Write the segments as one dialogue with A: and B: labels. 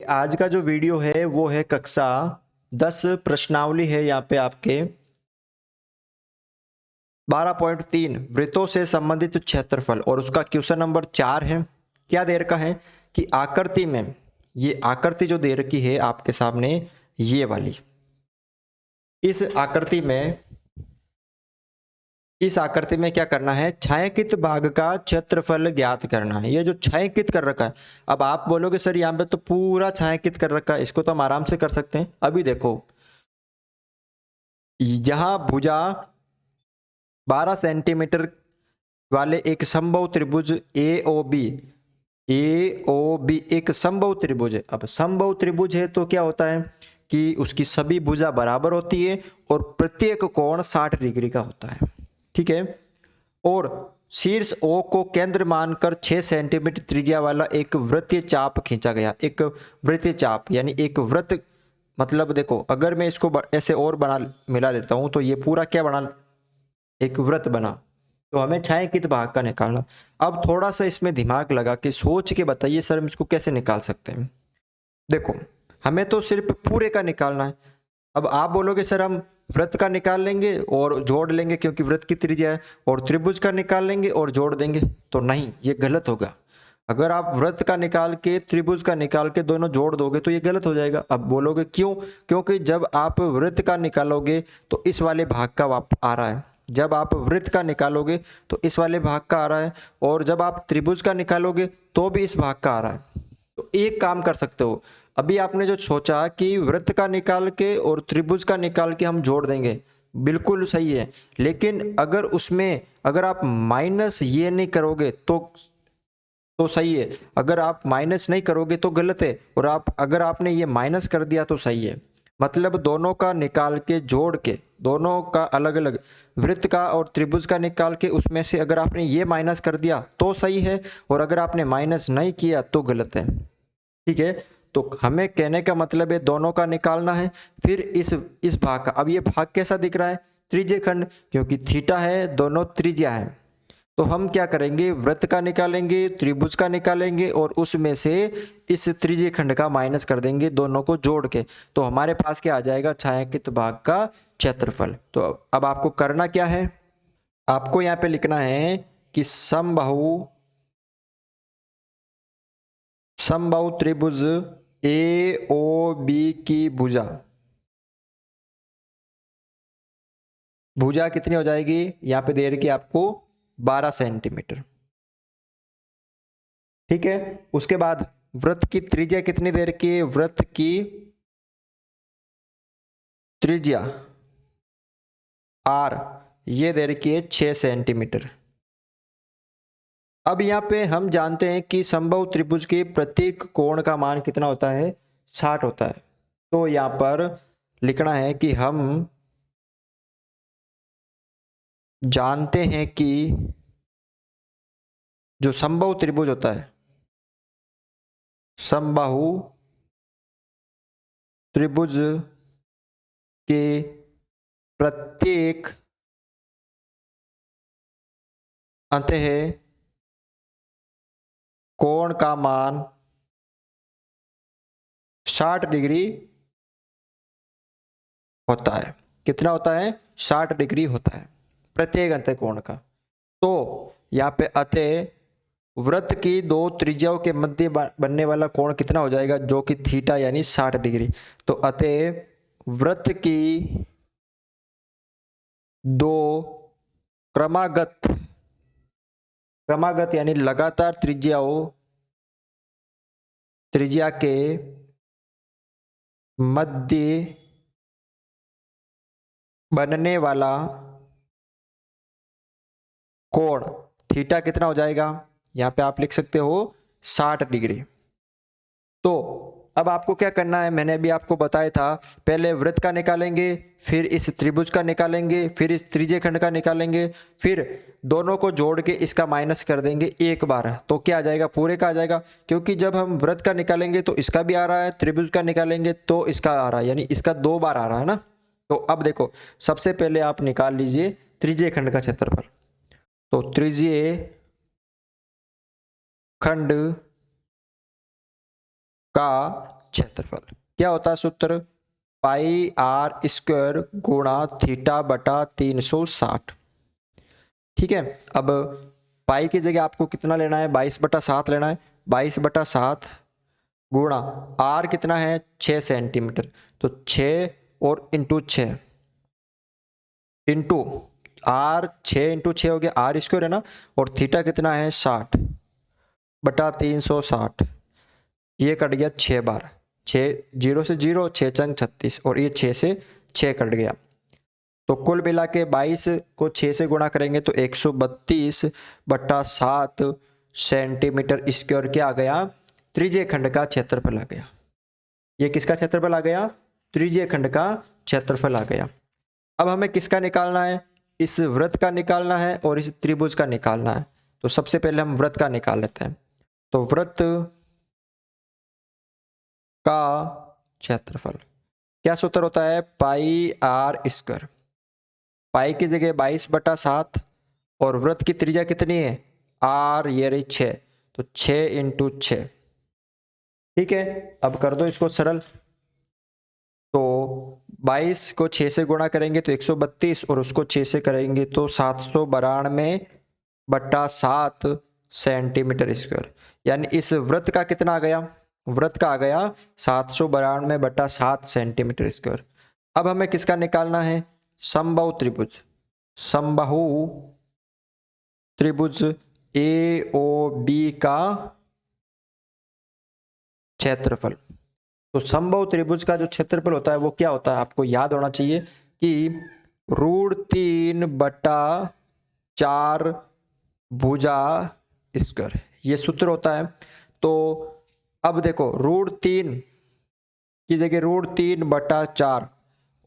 A: आज का जो वीडियो है वो है कक्षा 10 प्रश्नावली है यहाँ पे आपके 12.3 वृत्तों से संबंधित क्षेत्रफल और उसका क्वेश्चन नंबर 4 है। क्या दे रखा है कि आकृति में, ये आकृति जो दे रखी है आपके सामने ये वाली, इस आकृति में क्या करना है, छायांकित भाग का क्षेत्रफल ज्ञात करना है। ये जो छायांकित कर रखा है, अब आप बोलोगे सर यहाँ पे तो पूरा छायांकित कर रखा है, इसको तो हम आराम से कर सकते हैं। अभी देखो यहाँ भुजा 12 सेंटीमीटर वाले एक समबाहु त्रिभुज AOB एक समबाहु त्रिभुज है। अब समबाहु त्रिभुज है तो क्या होता है कि उसकी सभी भुजा बराबर होती है और प्रत्येक कोण 60 डिग्री का होता है, ठीक है। और शीर्ष O को केंद्र मानकर 6 सेंटीमीटर त्रिज्या वाला एक वृत्तीय चाप खींचा गया। एक वृत्तीय चाप यानी एक वृत्त, मतलब देखो अगर मैं इसको ऐसे और बना मिला देता हूं तो ये पूरा क्या बना, एक वृत्त बना। तो हमें छायांकित भाग का निकालना। अब थोड़ा सा इसमें दिमाग लगा के सोच के बताइए सर हम इसको कैसे निकाल सकते हैं। देखो हमें तो सिर्फ पूरे का निकालना है। अब आप बोलोगे सर हम वृत्त का निकाल लेंगे और जोड़ लेंगे क्योंकि वृत्त की त्रिज्या है, और त्रिभुज का निकाल लेंगे और जोड़ देंगे, तो नहीं, ये गलत होगा। अगर आप वृत्त का निकाल के त्रिभुज का निकाल के दोनों जोड़ दोगे तो ये गलत हो जाएगा। अब बोलोगे क्यों, क्योंकि जब आप वृत्त का निकालोगे तो इस वाले भाग का आ रहा है, जब आप वृत्त का निकालोगे तो इस वाले भाग का आ रहा है, और जब आप त्रिभुज का निकालोगे तो भी इस भाग का आ रहा है। तो एक काम कर सकते हो, अभी आपने जो सोचा कि वृत्त का निकाल के और त्रिभुज का निकाल के हम जोड़ देंगे, बिल्कुल सही है। लेकिन अगर उसमें अगर आप माइनस ये नहीं करोगे तो सही है, अगर आप माइनस नहीं करोगे तो गलत है, और अगर आपने ये माइनस कर दिया तो सही है। मतलब दोनों का निकाल के जोड़ के, दोनों का अलग अलग, वृत्त का और त्रिभुज का निकाल के उसमें से अगर आपने ये माइनस कर दिया तो सही है, और अगर आपने माइनस नहीं किया तो गलत है, ठीक है। तो हमें कहने का मतलब है दोनों का निकालना है। फिर इस भाग का, अब ये भाग कैसा दिख रहा है, त्रिज्य खंड, क्योंकि थीटा है, दोनों त्रिज्या है। तो हम क्या करेंगे, वृत्त का निकालेंगे, त्रिभुज का निकालेंगे और उसमें से इस त्रिज्य खंड का माइनस कर देंगे, दोनों को जोड़ के। तो हमारे पास क्या आ जाएगा, छायांकित भाग का क्षेत्रफल। तो अब आपको करना क्या है, आपको यहाँ पे लिखना है कि समबाहु त्रिभुज AOB की भुजा कितनी हो जाएगी, यहाँ पे दे रखी आपको 12 सेंटीमीटर, ठीक है। उसके बाद वृत्त की त्रिज्या कितनी दे रखी है, वृत्त की त्रिज्या R ये दे रखी है 6 सेंटीमीटर। अब यहाँ पे हम जानते हैं कि समबाहु त्रिभुज के प्रत्येक कोण का मान कितना होता है, 60 होता है। तो यहाँ पर लिखना है कि हम जानते हैं कि जो समबाहु त्रिभुज होता है, समबाहु त्रिभुज के प्रत्येक अंतः कोण का मान 60 डिग्री होता है। कितना होता है, 60 डिग्री होता है प्रत्येक अंतः कोण का। तो यहाँ पे अतः वृत्त की दो त्रिज्याओं के मध्य बनने वाला कोण कितना हो जाएगा, जो कि थीटा यानी 60 डिग्री। तो अतः वृत्त की दो क्रमागत यानी लगातार त्रिज्या के मध्य बनने वाला कोण थीटा कितना हो जाएगा, यहाँ पे आप लिख सकते हो 60 डिग्री। तो अब आपको क्या करना है, मैंने अभी आपको बताया था, पहले वृत्त का निकालेंगे, फिर इस त्रिभुज का निकालेंगे, फिर इस त्रिज्य खंड का निकालेंगे, फिर दोनों को जोड़ के इसका माइनस कर देंगे एक बार, तो क्या आ जाएगा, पूरे का आ जाएगा। क्योंकि जब हम वृत्त का निकालेंगे तो इसका भी आ रहा है, त्रिभुज का निकालेंगे तो इसका आ रहा है, यानी इसका 2 बार आ रहा है ना। तो अब देखो सबसे पहले आप निकाल लीजिए त्रिज्य खंड का क्षेत्रफल। तो त्रिज्य खंड का क्षेत्रफल। क्या होता है सूत्र? पाई आर स्क्वायर गुणा थीटा बटा 360। ठीक है, अब पाई की जगह आपको कितना लेना है? 22/7 लेना है। 22/7 गुणा आर कितना है? 6 सेंटीमीटर। तो 6 और इंटू 6 इंटू आर, 6 इंटू 6 हो गया आर स्क्वायर है ना, और थीटा कितना है? 60/360। ये कट गया 6 बार, 6 0 से 0, 6 चंग 36, और ये 6 से 6 कट गया। तो कुल मिला के 22 को 6 से गुणा करेंगे तो 132/7 सेंटीमीटर स्क्वायर क्या आ गया? त्रिज्यीय खंड का क्षेत्रफल आ गया। ये किसका क्षेत्रफल आ गया? त्रिज्यीय खंड का क्षेत्रफल आ गया। अब हमें किसका निकालना है? इस वृत्त का निकालना है और इस त्रिभुज का निकालना है। तो सबसे पहले हम वृत्त का निकाल लेते हैं। तो वृत्त का क्षेत्रफल क्या सूत्र होता है? पाई आर स्क्वायर। पाई की जगह 22/7 और वृत्त की त्रिज्या कितनी है? आर, ये रही 6, तो 6 इंटू 6। ठीक है, अब कर दो इसको सरल। तो 22 को 6 से गुणा करेंगे तो 132, और उसको 6 से करेंगे तो 792/7 सेंटीमीटर स्क्वायर। यानी इस वृत्त का कितना आ गया? वृत्त का आ गया 792/7 सेंटीमीटर स्क्वायर। अब हमें किसका निकालना है? समबाहु त्रिभुज। समबाहु त्रिभुज ए ओ बी का क्षेत्रफल। तो समबाहु त्रिभुज का जो क्षेत्रफल होता है वो क्या होता है? आपको याद होना चाहिए कि √3/4 भुजा स्क्वायर, ये सूत्र होता है। तो अब देखो, √3 की जगह √3/4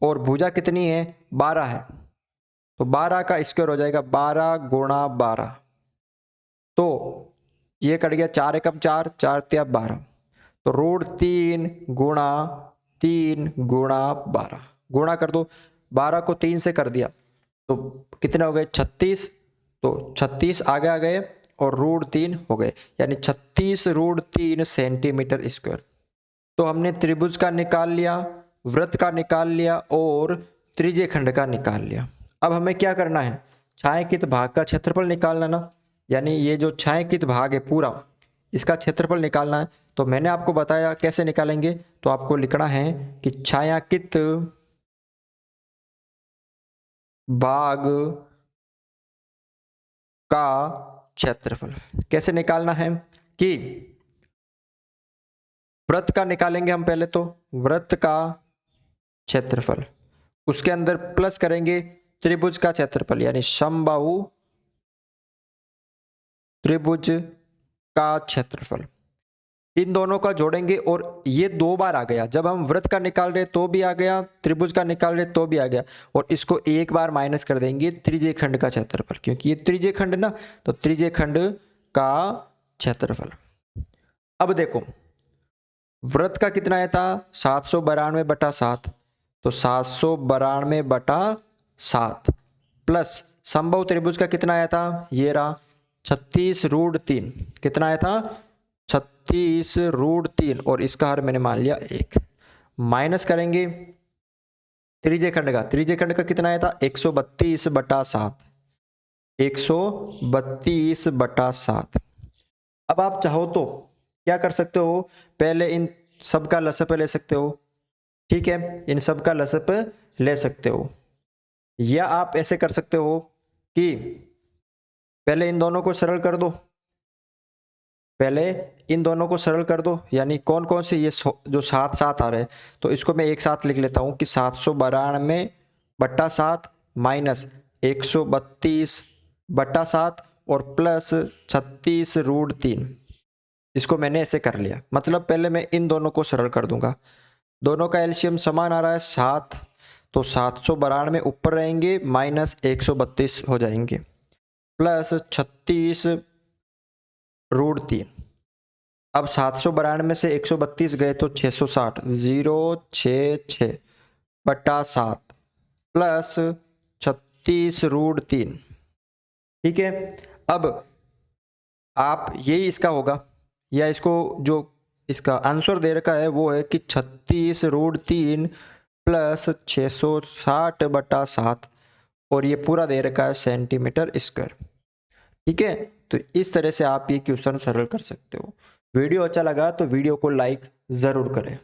A: और भुजा कितनी है? 12 है, तो 12 का स्क्वायर हो जाएगा 12 गुणा 12। तो ये कट गया 4 एकम 4, 4 तिया 12, तो √3 गुणा 3 गुणा 12 गुणा कर दो। 12 को 3 से कर दिया तो कितने हो गए? 36। तो 36 आगे आ गए और √3 हो गए, यानी 36√3 सेंटीमीटर स्क्वायर। तो हमने त्रिभुज का निकाल लिया, वृत्त का निकाल लिया और त्रिज्यीय खंड का निकाल लिया। अब हमें क्या करना है? छायांकित भाग का क्षेत्रफल निकालना ना, यानी ये जो छायांकित भाग है पूरा, इसका क्षेत्रफल निकालना है। तो मैंने आपको बताया कैसे निकालेंगे। तो आपको लिखना है कि छायांकित भाग का क्षेत्रफल कैसे निकालना है कि वृत्त का निकालेंगे हम पहले। तो वृत्त का क्षेत्रफल, उसके अंदर प्लस करेंगे त्रिभुज का क्षेत्रफल, यानी समबाहु त्रिभुज का क्षेत्रफल। इन दोनों का जोड़ेंगे और ये 2 बार आ गया। जब हम वृत्त का निकाल रहे तो भी आ गया, त्रिभुज का निकाल रहे तो भी आ गया, और इसको एक बार माइनस कर देंगे त्रिज्यीय खंड का क्षेत्रफल, क्योंकि ये त्रिज्यीय खंड ना, तो त्रिज्यीय खंड का क्षेत्रफल। अब देखो, वृत्त का कितना आया था? 792/7, तो 792/7 प्लस समबाहु त्रिभुज का कितना आया था? ये रहा 36√3। कितना आया था? 36√3, और इसका हर मैंने मान लिया 1। माइनस करेंगे त्रिज्यीय खंड का। त्रिज्यीय खंड का कितना आया था? 132/7। 132/7। अब आप चाहो तो क्या कर सकते हो? पहले इन सब का लसप ले सकते हो। ठीक है, इन सब का लसप ले सकते हो, या आप ऐसे कर सकते हो कि पहले इन दोनों को सरल कर दो। पहले इन दोनों को सरल कर दो, यानी कौन कौन से? ये जो 7 आ रहे हैं, तो इसको मैं एक साथ लिख लेता हूं कि 792/7 माइनस 132/7 और प्लस 36√3। इसको मैंने ऐसे कर लिया। मतलब पहले मैं इन दोनों को सरल कर दूंगा। दोनों का एलसीएम समान आ रहा है 7, तो 792 ऊपर रहेंगे, माइनस 132 हो जाएंगे, प्लस 36√3। अब 792 से 132 गए तो 660, 066/7 प्लस 36√3। ठीक है, अब आप यही इसका होगा, या इसको जो इसका आंसर दे रखा है वो है कि 36√3 प्लस 660/7 और ये पूरा दे रखा है सेंटीमीटर स्क्वायर। ठीक है, तो इस तरह से आप ये क्वेश्चन सरल कर सकते हो। वीडियो अच्छा लगा तो वीडियो को लाइक ज़रूर करें।